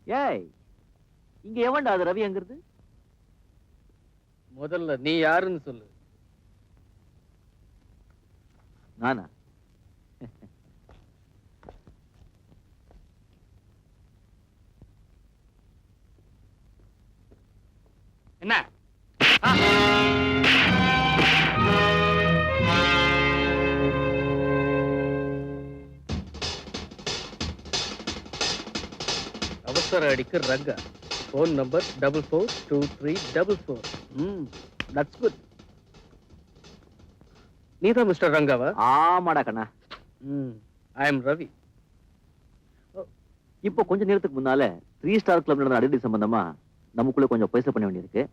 ஏய், இங்க எவன்டா அது ரவிங்கிறது? முதல்ல நீ யாருன்னு சொல்லு. நானா? என்ன? அவசர அடிக்கு Ranga. Phone number 442344. That's good. நீதான் மிஸ்டர் ரங்காவா? ஆமாடா கண்ணா. I am Ravi. இப்போ கொஞ்ச நேரத்துக்கு முன்னால 3 ஸ்டார் கிளப்ல நடந்த அடிக்கடி சம்பந்தமா நமக்குள்ள கொஞ்சம் பேச பண்ண வேண்டியிருக்கு.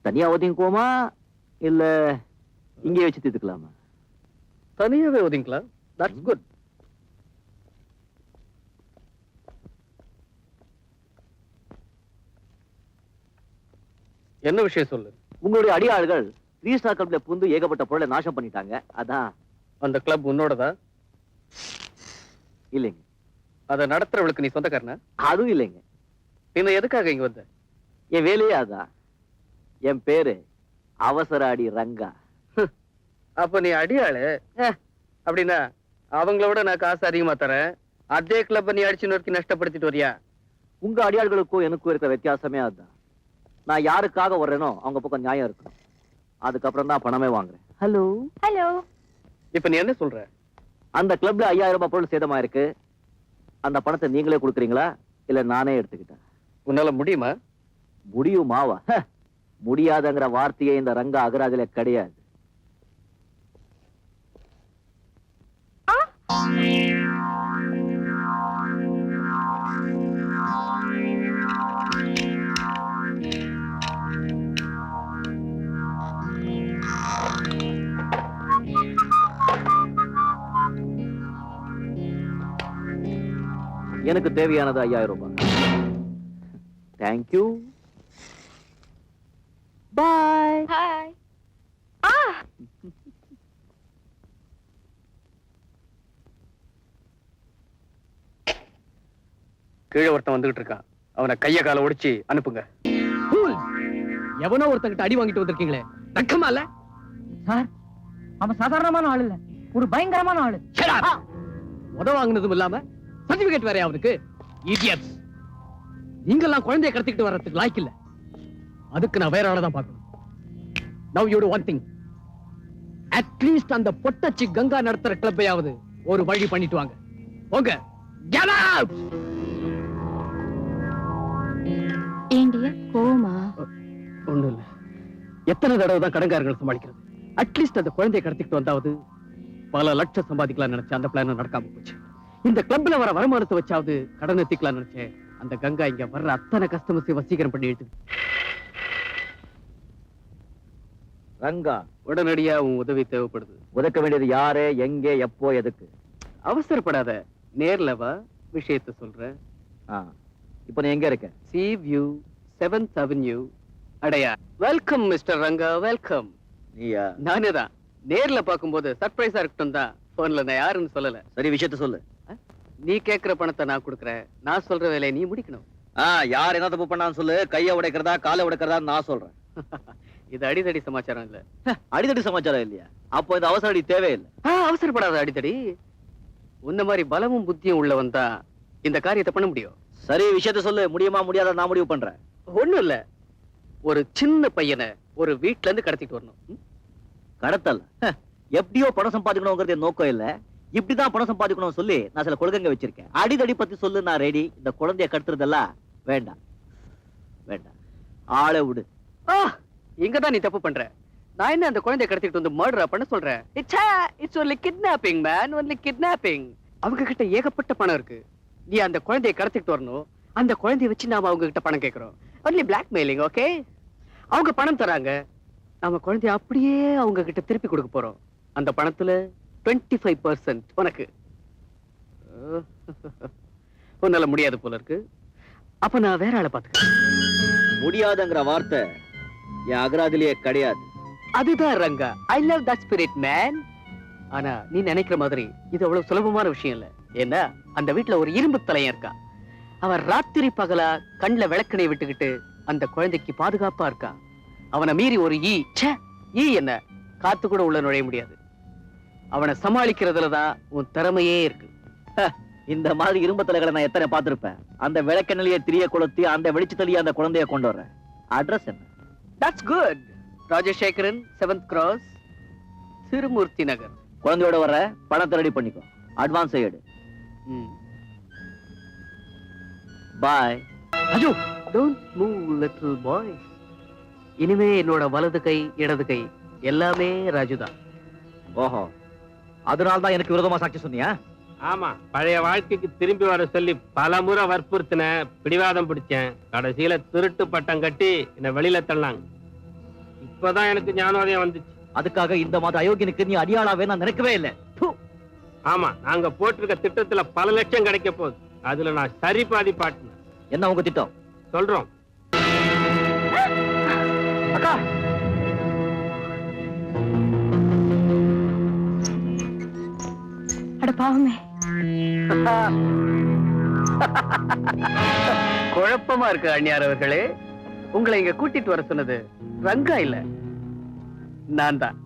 தனியா ஒதுங்கிக்குவோமா இல்ல இங்கே வச்சு தீர்த்துக்கலாமா? தனியாவே ஒதுங்கிக்கலாம். That's good. என்ன விஷயம் சொல்லு. உங்களுடைய அடியாள்கள் 3 ஸ்டார் கிளப்ல புந்து ஏகப்பட்ட பொருளை நாசம் பண்ணிட்டாங்க. அதான். அந்த கிளப் உன்னோடதா? இல்லைங்க. அதை நடத்துறவளுக்கு நீ சொந்தக்காரனா? அதுவும் இல்லைங்க. பின்ன எதுக்காக இங்க வந்த? என் வேலையே அதான். என் பேரு அவசர அடி ரங்கா. அப்ப நீ அடியாளு. அப்படின்னா அவங்களோட நான் காசு அதிகமா தரேன். அதே கிளப்ப நீ அடிச்சு நொறுக்கி நஷ்டப்படுத்திட்டு வரியா? உங்க அடியாள்களுக்கும் எனக்கும் இருக்கிற வித்தியாசமே அதுதான். நான் யாருக்காக வர்றேனோ அவங்க பக்கம் நியாயம் இருக்கணும். அதுக்கப்புறம் தான் பணமே வாங்குறேன். Hello hello. இப்ப நீ என்ன சொல்ற? அந்த கிளப்ல 5000 ரூபாய் பொருள் சேதமா இருக்கு. அந்த பணத்தை நீங்களே கொடுக்குறீங்களா இல்ல நானே எடுத்துக்கிட்டேன்? உன்னால முடியுமா? முடியுமாவா? முடியாதங்கிற வார்த்தையே இந்த ரங்கா அகராஜில கிடையாது. எனக்கு தேவையானது 5000 ரூபாய். தேங்க்யூ. பாய். ஹாய். கீழே ஒருத்தன் வந்துகிட்டு இருக்கான். அவனை கைய கால ஒடிச்சு அனுப்புங்க. எவனோ ஒருத்தங்கிட்ட அடி வாங்கிட்டு வந்திருக்கீங்களே, ரக்கமா இல்ல? சார், அவன் சாதாரணமான ஆள் இல்ல, ஒரு பயங்கரமான ஆளு. உத வாங்கினதும் இல்லாம சர்டிபிகேட் வேற அவனுக்கு. இடியட்ஸ். நீங்கெல்லாம் குழந்தைய கடத்திக்கிட்டு வர்றதுக்கு லாய்க்கு இல்ல. அதுக்கு நான் வேற ஆளதான் பார்க்கணும். Now you do one thing. At least அந்த பொட்டச்சி கங்கா நடத்துற கிளப்பையாவது ஒரு வழி பண்ணிட்டு வாங்க. போங்க. Get out! ஏண்டியா கோமா? ஒண்ணும் இல்ல. எத்தனை தடவை தான் கடன்காரர்கள் சமாளிக்கிறது? அட்லீஸ்ட் அந்த குழந்தையை கடத்திக்கிட்டு வந்தாவது பல லட்சம் சம்பாதிக்கலாம் நினைச்சேன். அந்த பிளான் நடக்காம போச்சு. இந்த கிளப்ல வர வருமானத்தை வச்சாவது கடன் எத்திக்கலாம் நினைச்சேன். அந்த கங்கா இங்க வர்ற அத்தனை கஸ்டமர்ஸை வசீகரம் பண்ணி எடுத்து. ரங்கா, உடனடியா உன் உதவி தேவைப்படுது. உதக்க வேண்டியது யாரு, எங்கே, எப்போ, எதுக்கு? அவசரப்படாத, நேர்ல வா, விஷயத்தை சொல்றேன். இப்போ நீ எங்க இருக்க? சி வியூ 7th Avenue அடையா. Welcome mister Ranga, welcome. நீயா? நானே தான். நேர்ல பாக்கும்போது சர்ப்ரைஸா இருக்கட்டும் தான் போன்ல நான் யாருன்னு சொல்லல. சரி, விஷயத்த சொல்லு. நீ கேக்குற பணத்தை நான் கொடுக்கறேன். நான் சொல்ற வேலையை நீ முடிக்கணும். யார் என்ன தப்பு பண்ணான்னு சொல்லு. கைய உடைக்கிறதா காலை உடைக்கிறதா நான் சொல்றேன். இது அடிதடி சமாச்சாரம் இல்ல. அடிதடி சமாச்சாரம் இல்லையா? அப்போ இந்த அவசர அடி தேவையில்லை. அவசரப்படாத அடிதடி. உன்ன மாதிரி பலமும் புத்தியும் உள்ளவன் தான் இந்த காரியத்தை பண்ண முடியும். சரி, விஷயத்த சொல்லு. முடியுமா முடியாத நான் முடிவு பண்றேன். ஒண்ணும் இல்ல, ஒரு சின்ன பையனை ஒரு வீட்டுல இருந்து கடத்திட்டு வரணும். கடத்தல் எப்படியோ பணம் சம்பாதிக்கணுங்கிறது என் நோக்கம் இல்ல. இப்படிதான் பணம் சம்பாதிக்கணும் சொல்லி நான் சில கொள்கைங்க வச்சிருக்கேன். அடிதடி பத்தி சொல்லு, நான் ரெடி. இந்த குழந்தைய கடத்துறதெல்லாம் வேண்டாம் வேண்டாம். ஆளை விடு. இங்கதான் நீ தப்பு பண்ற. நான் என்ன அந்த குழந்தைய கடத்திட்டு வந்து மர்டரா பண்ண சொல்றேன்? It's only kidnapping man, only kidnapping. அவங்க கிட்ட ஏகப்பட்ட பணம் இருக்கு. நீ அந்த குழந்தைய கடத்திட்டு வரணும். அந்த குழந்தைய வச்சு நாம அவங்க கிட்ட பணம் கேட்கிறோம். only blackmailing, okay? அவங்க பணம் தராங்க. நாம குழந்தைய அப்படியே அவங்க கிட்ட திருப்பி கொடுக்க போறோம். அந்த பணத்துல 25% உனக்கு. உன்னால முடியாது போல இருக்கு. அப்ப நான் வேற ஆளை பாத்துக்கிறேன். முடியாதுங்கிற வார்த்தை என் அகராதிலேயே கிடையாது. அதுதான் Ranga. I love that spirit man. ஆனா நீ நினைக்கிற மாதிரி இது அவ்வளவு சுலபமான விஷயம் இல்ல. ஏன்னா அந்த வீட்டுல ஒரு இரும்பு தலையன் இருக்கா. அவன் ராத்திரி பகலா கண்ணுல விளக்கணை விட்டுக்கிட்டு அந்த குழந்தைக்கு பாதுகாப்பா இருக்கான். அவனை மீறி ஒரு ஈ என்ன காத்து கூட உள்ள நுழைய முடியாது. அவனை சமாளிக்கிறதுலதான் உன் திறமையே இருக்கு. இந்த மாதிரி இரும்பு தலைகளை நான் எத்தனை பார்த்திருப்பேன். அந்த விளக்கெண்ணிலேயே திரிய கொளுத்தி அந்த வெளிச்சத்திலேயே அந்த குழந்தைய கொண்டு வர்றேன். அட்ரஸ் என்ன? That's good. Rajasekaran, 7th cross, Thirumoorthy Nagar. குழந்தையோட வர பணத்தை ரெடி பண்ணிக்கோ. அட்வான்ஸ் எடு. பாய். ஐயோ, டோன்ட் மூவ் லிட்டில் பாய். இனிமே என்னோட வலது கை இடது கை எல்லாமே ராஜுதான். ஓஹோ, அதனால்தான் எனக்கு விரோதமா சாட்சி சொன்னியா? ஆமா, பழைய வாழ்க்கைக்கு திரும்பி வர சொல்லி பல முறை வற்புறுத்தின, பிடிவாதம் பிடிச்சேன். கடைசியில திருட்டு பட்டம் கட்டி என்ன வெளியில தள்ளாங்க. இப்பதான் எனக்கு ஞானோதயம் வந்துச்சு. அதுக்காக இந்த மாதிரி அயோக்கியனுக்கு நீ அடியாளாவே நான் நினைக்கவே இல்லை. ஆமா, நாங்க போட்டிருக்க திட்டத்துல பல லட்சம் கிடைக்க போகுது. அதுல நான் சரி பாதி பாட்டினேன். என்ன உங்க திட்டம்? சொல்றோம். அக்கா, அட பாவமே. குழப்பமா இருக்கு அண்ணியார் அவர்களே. உங்களை இங்க கூட்டிட்டு வர சொன்னது ரங்கா இல்ல, நான் தான்.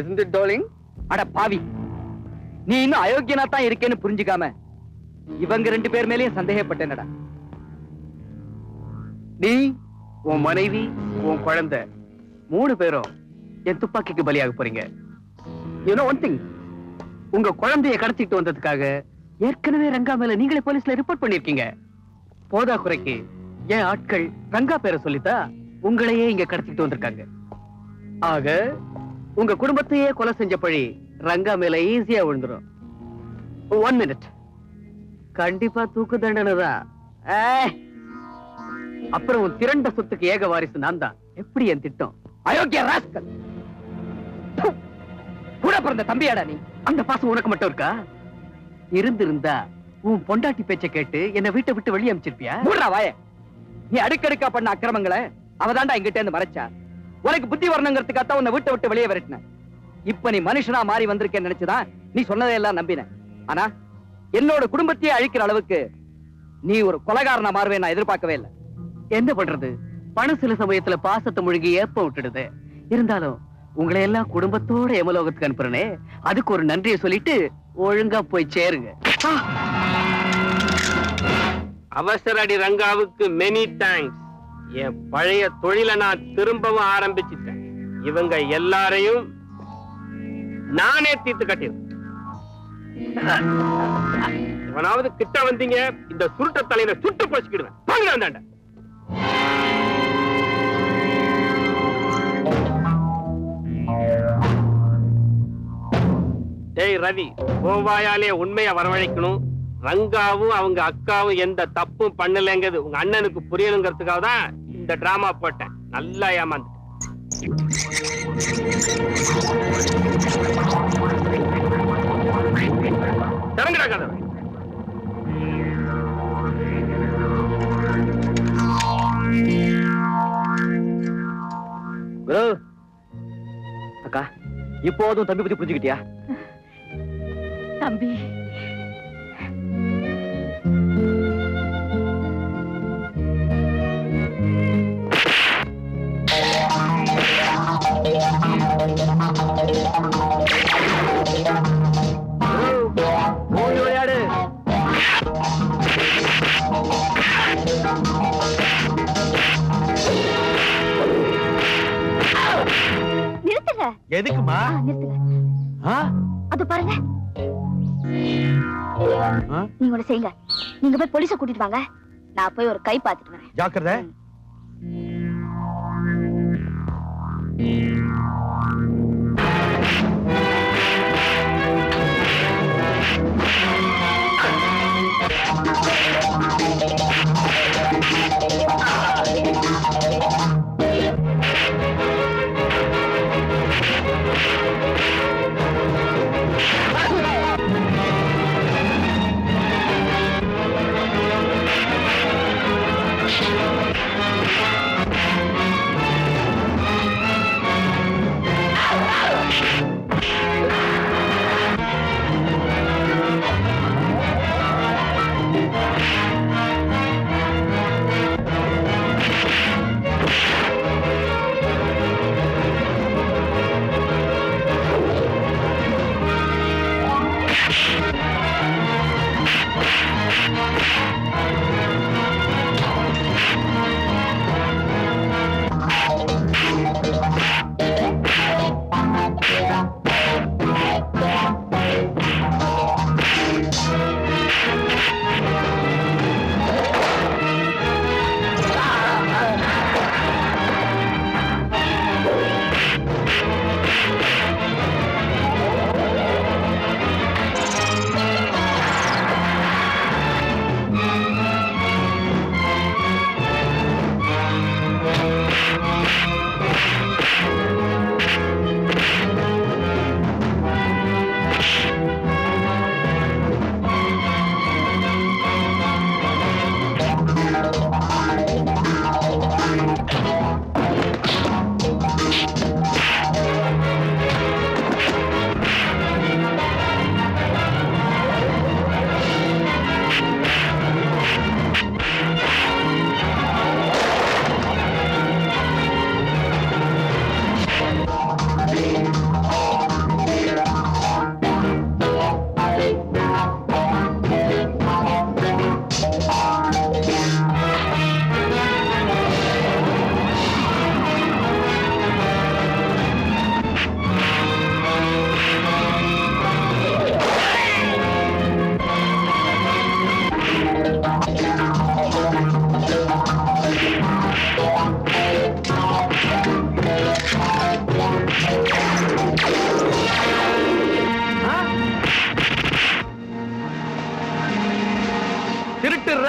Isn't it, darling? அட பாவி, நீ இன்னும் அயோக்கியனா தான் இருக்கேன்னு புரிஞ்சுக்காம இவங்க 2 பேர் மேலயும் சந்தேகப்பட்டேனடா. நீ, உன் மனைவி, உன் குழந்தை 3 பேரும் என் துப்பாக்கிக்கு பலியாக போறீங்க. You know one thing, உங்க குழந்தைய கடத்திட்டு வந்ததுக்காக ஏற்கனவே ரங்கா மேல நீங்களே போலீஸ்ல ரிப்போர்ட் பண்ணிருக்கீங்க. போதா குறைக்கு என் ஆட்கள் ரங்கா பேரை சொல்லித்தா உங்களையே இங்க கடத்திட்டு வந்திருக்காங்க. ஆக உங்க குடும்பத்தையே கொலை செஞ்ச பழி ரங்கா மேல ஈஸியா விழுந்துரும். 1 minute, கண்டிப்பா தூக்கு தண்டனை தான். அப்புறம் உன் திரண்ட சொத்துக்கு ஏக வாரிசு நான் தான். எப்படி என் திட்டம்? அயோக்கிய ராஸ்கல், கூட பிறந்த தம்பியாடா நீ. அந்த பாசம் உனக்கு மட்டும் இருக்கா? இருந்திருந்தா உன் பொண்டாட்டி பேச்ச கேட்டு என்ன வீட்டை விட்டு வெளியே அனுப்பிச்சிருப்பியா? மூடுறா வாய. நீ அடுக்கடுக்கா பண்ண அக்கிரமங்களை அவதாண்டா எங்கிட்ட இருந்து மறைச்சா. உனக்கு புத்தி வரணுங்கிறதுக்காக உன்னை வீட்டை விட்டு வெளியே விரட்டின. இப்ப நீ மனுஷனா மாறி வந்திருக்கேன்னு நினைச்சுதான் நீ சொன்னதையெல்லாம் நம்பின. ஆனா என்னோட குடும்பத்தையே அழிக்கிற அளவுக்கு நீ ஒரு கொலைகாரனா மாறுவே நான் எதிர்பார்க்கவே இல்லை. என்ன பண்றது, பணம் சில சமயத்துல பாசத்தை முழுகி ஏப்ப விட்டுடுது. இருந்தாலும் உங்களை எல்லாம் குடும்பத்தோட எமலோகத்துக்கு அனுப்புறனே, அதுக்கு ஒரு நன்றியை சொல்லிட்டு ஒழுங்கா போய் சேருங்க. அவசர அடி ரங்காவுக்கு மெனி தேங்க்ஸ். என் பழைய தொழிலை நான் திரும்பவும் ஆரம்பிச்சிட்டேன். இவங்க எல்லாரையும் நானே தீர்த்து கட்டிடுவேன். இவனாவது கிட்ட வந்தீங்க, இந்த சுருட்ட தலையில சுட்டு பொழிச்சுக்கிடுவேன். வாங்கடாண்டாண்ட. டேய் ரவி, கோவாயாலே உண்மையை வரவழைக்கணும். ரங்காவும் அவங்க அக்காவும் எந்த தப்பும் பண்ணலங்கிறது உங்க அண்ணனுக்கு புரியணுங்கிறதுக்காக தான் இந்த டிராமா போட்டேன். நல்லா ஏமாந்து திறங்கடா கதவை. குரு, அக்கா, இப்போதும் தம்பி பத்தி புரிஞ்சுக்கிட்டியா? தம்பி, ஓடி விளையாடு. நிறுத்துங்க. எதுக்குமா? நிறுத்துங்க. அது பாருங்க. நீங்க ஒண்ணு செய்யுங்க. நீங்க போய் போலீஸ கூட்டிட்டு வாங்க. நான் போய் ஒரு கை பார்த்துட்டு வரேன். ஜாக்கிரதை.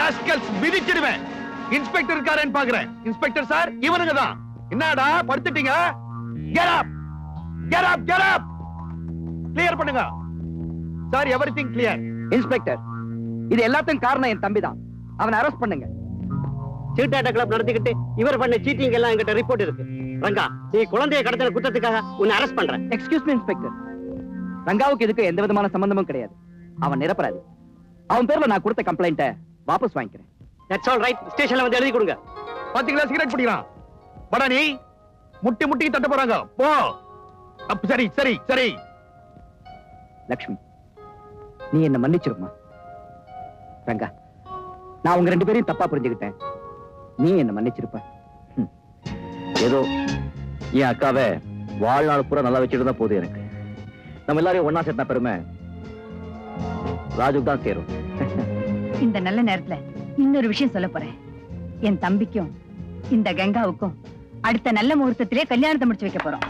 ராஸ்கல்ஸ் மிதிச்சிடுவேன். இன்ஸ்பெக்டர் இருக்காரேன்னு பாக்குறேன். இன்ஸ்பெக்டர் சார், இவனுங்க தான். என்னடா படுத்துட்டீங்க? Get up! Get up! Get up! Clear பண்ணுங்க சார். Everything clear. இன்ஸ்பெக்டர், இது எல்லாத்துக்கும் காரணம் என் தம்பி தான். அவனை அரெஸ்ட் பண்ணுங்க. சீட்டாட்ட கிளப் நடத்திக்கிட்டு இவர் பண்ண சீட்டிங் எல்லாம் என்கிட்ட ரிப்போர்ட் இருக்கு. ரங்கா, நீ குழந்தைய கடத்தின குற்றத்துக்காக உன்னை அரெஸ்ட் பண்றேன். எக்ஸ்கியூஸ் மீ இன்ஸ்பெக்டர், ரங்காவுக்கு இதுக்கு எந்த விதமான சம்பந்தமும் கிடையாது. அவன் நிரப்பராது. அவன் பேர்ல நான் கொடுத்த கம்ப்ளைண்ட்டை வாபஸ் வாங்கிக்கிறேன். That's all right. ஸ்டேஷன்ல வந்து எழுதி கொடுங்க. பாத்தீங்களா சிகரெட் பிடிக்கிறான். படா நீ முட்டி முட்டி தட்ட போறாங்க. போ. அப்ப சரி சரி சரி. லக்ஷ்மி, நீ என்ன மன்னிச்சிருமா? ரங்கா, நான் உங்க 2 பேரையும் தப்பா புரிஞ்சுக்கிட்டேன். நீ என்ன மன்னிச்சிருப்ப. ஏதோ என் அக்காவை வாழ்நாள் பூரா நல்லா வச்சுட்டு தான் போதும். எனக்கு நம்ம எல்லாரையும் ஒன்னா சேர்த்தா பெருமை ராஜுக்கு தான் சேரும். இந்த நல்ல நேரத்துல இன்னொரு விஷயம் சொல்ல போறேன். என் தம்பிக்கும் இந்த கங்காவுக்கும் அடுத்த நல்ல முகூர்த்தத்திலே கல்யாணத்தை முடிச்சு வைக்க போறோம்.